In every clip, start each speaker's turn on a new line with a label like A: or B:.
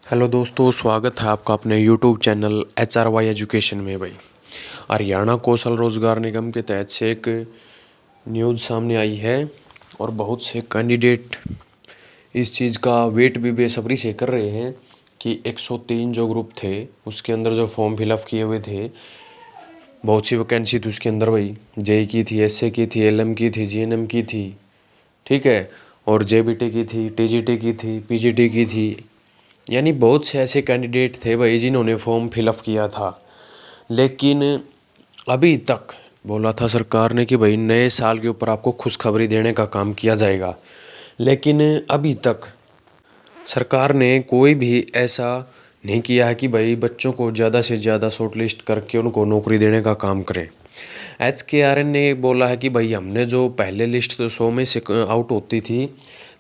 A: Hello दोस्तों, स्वागत है आपका अपने यूट्यूब चैनल HRY एजुकेशन में। भाई, हरियाणा कौशल रोजगार निगम के तहत से एक न्यूज़ सामने आई है और बहुत से कैंडिडेट इस चीज़ का वेट भी बेसब्री से कर रहे हैं कि 103 जो ग्रुप थे उसके अंदर जो फॉर्म फिलअप किए हुए थे, बहुत सी वैकेंसी थी उसके अंदर। भाई, JEE की थी, SA की थी, LM की थी, GNM की थी, ठीक है, और JBT की थी, TGT की थी, PGT की थी। यानी बहुत से ऐसे कैंडिडेट थे भाई जिन्होंने फॉर्म फिलअप किया था, लेकिन अभी तक बोला था सरकार ने कि भाई नए साल के ऊपर आपको खुशखबरी देने का काम किया जाएगा, लेकिन अभी तक सरकार ने कोई भी ऐसा नहीं किया है कि भाई बच्चों को ज़्यादा से ज़्यादा शॉर्टलिस्ट करके उनको नौकरी देने का काम करें। HKRN ने बोला है कि भाई हमने जो पहले लिस्ट तो 100 में से आउट होती थी,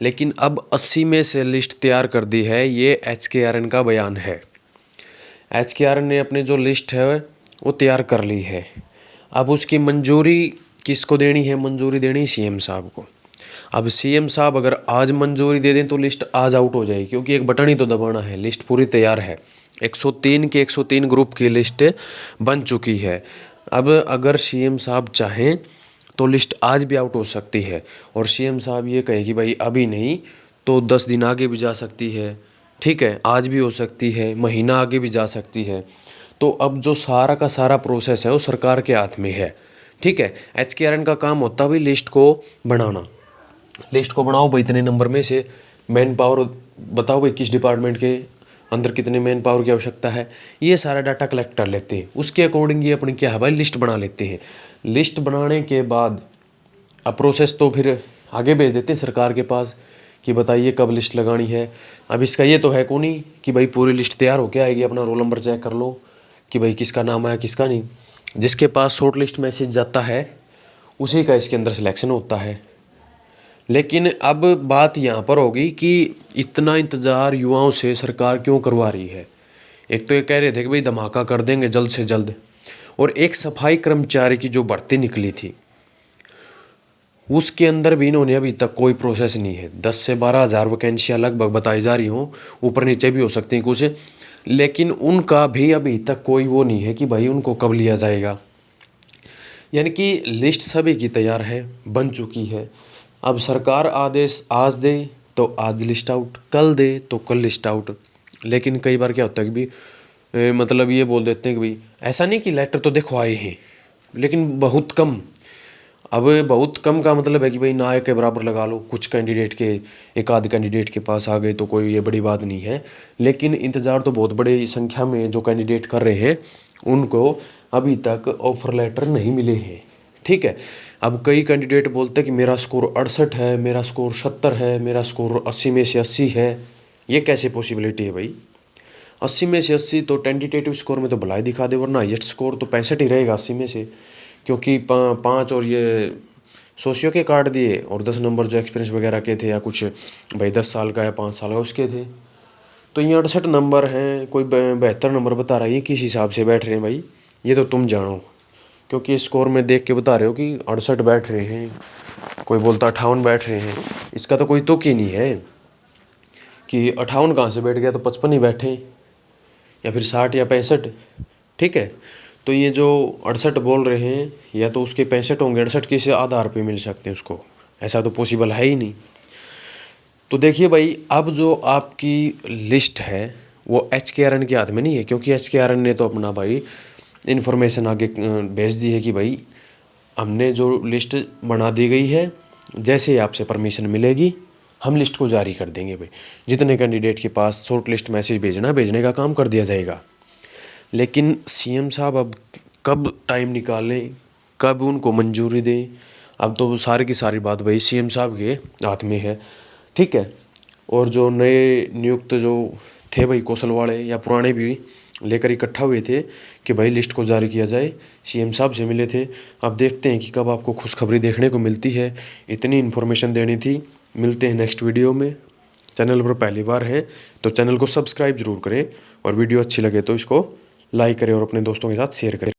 A: लेकिन अब 80 में से लिस्ट तैयार कर दी है। ये HKRN का बयान है। HKRN ने अपनी जो लिस्ट है वो तैयार कर ली है। अब उसकी मंजूरी किसको देनी है? मंजूरी देनी CM साहब को। अब CM साहब अगर आज मंजूरी दे दें तो लिस्ट आज आउट हो जाएगी, क्योंकि एक बटन ही तो दबाना है, लिस्ट पूरी तैयार है। 103 के 103 ग्रुप की लिस्ट बन चुकी है। अब अगर CM साहब चाहें तो लिस्ट आज भी आउट हो सकती है, और CM साहब ये कहे कि भाई अभी नहीं तो 10 दिन आगे भी जा सकती है, ठीक है, आज भी हो सकती है, महीना आगे भी जा सकती है। तो अब जो सारा का सारा प्रोसेस है वो सरकार के हाथ में है, ठीक है। HKRN का काम होता भाई लिस्ट को बनाना। लिस्ट को बनाओ भाई, इतने नंबर में से मैन पावर बताओ भाई किस डिपार्टमेंट के अंदर कितने मैन पावर की आवश्यकता है, ये सारा डाटा कलेक्ट कर लेते हैं। उसके अकॉर्डिंग ये अपनी क्या है भाई लिस्ट बना लेते हैं। लिस्ट बनाने के बाद अब प्रोसेस तो फिर आगे भेज देते हैं सरकार के पास कि बताइए कब लिस्ट लगानी है। अब इसका ये तो है को नहीं कि भाई पूरी लिस्ट तैयार होके आएगी, अपना रोल नंबर चेक कर लो कि भाई किसका नाम आया किसका नहीं। जिसके पास शॉर्ट लिस्ट मैसेज जाता है उसी का इसके अंदर सिलेक्शन होता है। लेकिन अब बात यहाँ पर होगी कि इतना इंतज़ार युवाओं से सरकार क्यों करवा रही है। एक तो ये कह रहे थे कि भाई धमाका कर देंगे जल्द से जल्द, और एक सफाई कर्मचारी की जो भर्ती निकली थी उसके अंदर भी इन्होंने अभी तक कोई प्रोसेस नहीं है। 10 से 12 हज़ार वैकेंसियाँ लगभग बताई जा रही हों, ऊपर नीचे भी हो सकती हैं कुछ, लेकिन उनका भी अभी तक कोई वो नहीं है कि भाई उनको कब लिया जाएगा। यानी कि लिस्ट सभी की तैयार है, बन चुकी है। अब सरकार आदेश आज दे तो आज लिस्ट आउट, कल दे तो कल लिस्ट आउट। लेकिन कई बार क्या होता है कि भी मतलब ये बोल देते हैं कि भाई ऐसा नहीं कि लेटर तो देखो आए हैं, लेकिन बहुत कम। अब बहुत कम का मतलब है कि भाई ना के बराबर लगा लो, कुछ कैंडिडेट के एक आध कैंडिडेट के पास आ गए तो कोई ये बड़ी बात नहीं है। लेकिन इंतज़ार तो बहुत बड़ी संख्या में जो कैंडिडेट कर रहे हैं उनको अभी तक ऑफर लेटर नहीं मिले हैं, ठीक है। अब कई कैंडिडेट बोलते हैं कि मेरा स्कोर 68 है, मेरा स्कोर 70 है, मेरा स्कोर 80 में से 80 है। ये कैसे पॉसिबिलिटी है भाई? 80 में से 80 तो टेंटेटिव स्कोर में तो भलाई दिखा दे, वरना हाईएस्ट स्कोर तो 65 ही रहेगा 80 में से, क्योंकि 5 और ये सोशियो के काट दिए और 10 नंबर जो एक्सपीरियंस वगैरह के थे, या कुछ भाई 10 साल का या 5 साल का उसके थे। तो ये 68 नंबर हैं, कोई 72 नंबर बता रहा है। ये किस हिसाब से बैठ रहे हैं भाई, ये तो तुम जानो, क्योंकि स्कोर में देख के बता रहे हो कि 68 बैठ रहे हैं, कोई बोलता 58 बैठ रहे हैं। इसका तो कोई तुक ही नहीं है कि 58 कहाँ से बैठ गया, तो 55 ही बैठे, या फिर 60 या 65, ठीक है। तो ये जो 68 बोल रहे हैं या तो उसके 65 होंगे, 68 किस आधार पे मिल सकते हैं उसको? ऐसा तो पॉसिबल है ही नहीं। तो देखिए भाई, अब जो आपकी लिस्ट है वो HKRN के हाथ में नहीं है, क्योंकि HKRN ने तो अपना भाई इन्फॉर्मेशन आगे भेज दी है कि भाई हमने जो लिस्ट बना दी गई है, जैसे ही आपसे परमिशन मिलेगी हम लिस्ट को जारी कर देंगे। भाई जितने कैंडिडेट के पास शॉर्ट लिस्ट मैसेज भेजने का काम कर दिया जाएगा। लेकिन CM साहब अब कब टाइम निकालें, कब उनको मंजूरी दें, अब तो सारी की सारी बात भाई CM साहब के हाथ में है, ठीक है। और जो नए नियुक्त जो थे भाई कौशल वाले या पुराने भी लेकर इकट्ठा हुए थे कि भाई लिस्ट को जारी किया जाए, CM साहब से मिले थे। अब देखते हैं कि कब आपको खुशखबरी देखने को मिलती है। इतनी इन्फॉर्मेशन देनी थी। मिलते हैं नेक्स्ट वीडियो में। चैनल पर पहली बार है तो चैनल को सब्सक्राइब जरूर करें, और वीडियो अच्छी लगे तो इसको लाइक करें और अपने दोस्तों के साथ शेयर करें।